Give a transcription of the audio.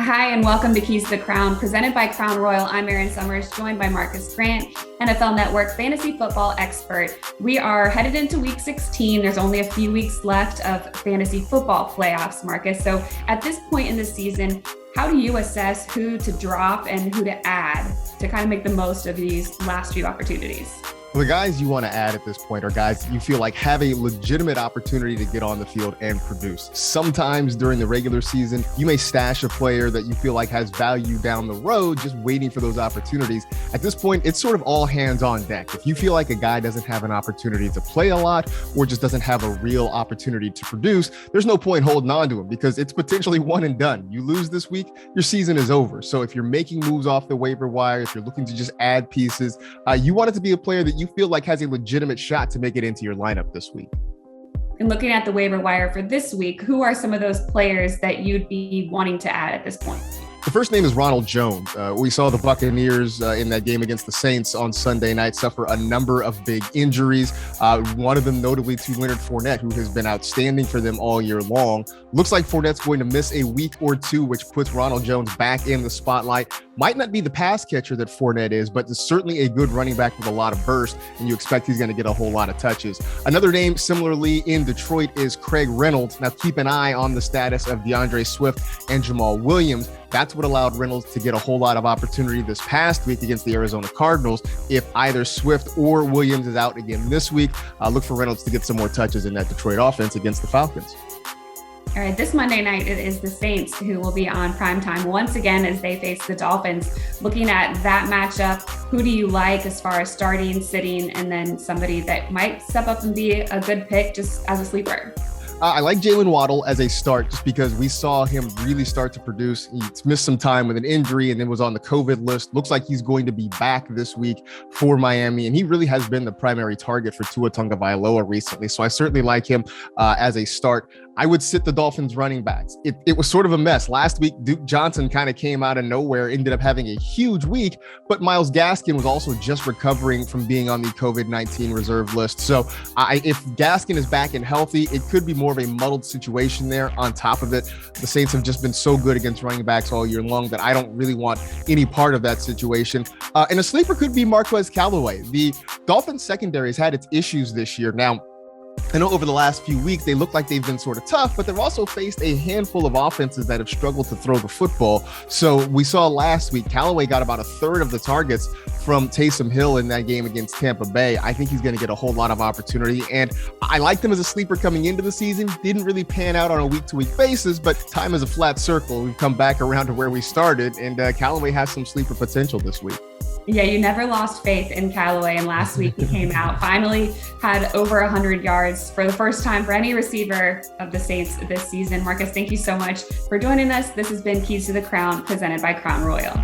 Hi, and welcome to Keys to the Crown, presented by Crown Royal. I'm Erin Summers, joined by Marcas Grant, NFL Network fantasy football expert. We are headed into week 16. There's only a few weeks left of fantasy football playoffs, Marcas. So at this point in the season, how do you assess who to drop and who to add to kind of make the most of these last few opportunities? Well, the guys you want to add at this point are guys you feel like have a legitimate opportunity to get on the field and produce. Sometimes during the regular season, you may stash a player that you feel like has value down the road, just waiting for those opportunities. At this point, it's sort of all hands on deck. If you feel like a guy doesn't have an opportunity to play a lot or just doesn't have a real opportunity to produce, there's no point holding on to him because it's potentially one and done. You lose this week, your season is over. So if you're making moves off the waiver wire, if you're looking to just add pieces, you want it to be a player that you feel like has a legitimate shot to make it into your lineup this week. And looking at the waiver wire for this week, who are some of those players that you'd be wanting to add at this point? The first name is Ronald Jones. We saw the Buccaneers in that game against the Saints on Sunday night suffer a number of big injuries. One of them notably to Leonard Fournette, who has been outstanding for them all year long. Looks like Fournette's going to miss a week or two, which puts Ronald Jones back in the spotlight. Might not be the pass catcher that Fournette is, but is certainly a good running back with a lot of burst, and you expect he's going to get a whole lot of touches. Another name similarly in Detroit is Craig Reynolds. Now keep an eye on the status of DeAndre Swift and Jamal Williams. That's what allowed Reynolds to get a whole lot of opportunity this past week against the Arizona Cardinals. If either Swift or Williams is out again this week, look for Reynolds to get some more touches in that Detroit offense against the Falcons. All right, this Monday night, it is the Saints who will be on primetime once again as they face the Dolphins. Looking at that matchup, who do you like as far as starting, sitting, and then somebody that might step up and be a good pick just as a sleeper? I like Jalen Waddle as a start just because we saw him really start to produce. He's missed some time with an injury and then was on the COVID list. Looks like he's going to be back this week for Miami, and he really has been the primary target for Tua Tagovailoa recently. So I certainly like him as a start. I would sit the Dolphins running backs. It was sort of a mess. Last week, Duke Johnson kind of came out of nowhere, ended up having a huge week, but Myles Gaskin was also just recovering from being on the COVID-19 reserve list. So if Gaskin is back and healthy, it could be more of a muddled situation there. On top of it, the Saints have just been so good against running backs all year long that I don't really want any part of that situation. And a sleeper could be Marquez Callaway. The Dolphins secondary has had its issues this year. Now, I know over the last few weeks, they look like they've been sort of tough, but they've also faced a handful of offenses that have struggled to throw the football. So we saw last week, Callaway got about a third of the targets from Taysom Hill in that game against Tampa Bay. I think he's going to get a whole lot of opportunity. And I liked him as a sleeper coming into the season. Didn't really pan out on a week-to-week basis, but time is a flat circle. We've come back around to where we started, and Callaway has some sleeper potential this week. Yeah, you never lost faith in Callaway, and last week he came out, finally had over 100 yards for the first time for any receiver of the Saints this season. Marcus, thank you so much for joining us. This has been Keys to the Crown, presented by Crown Royal.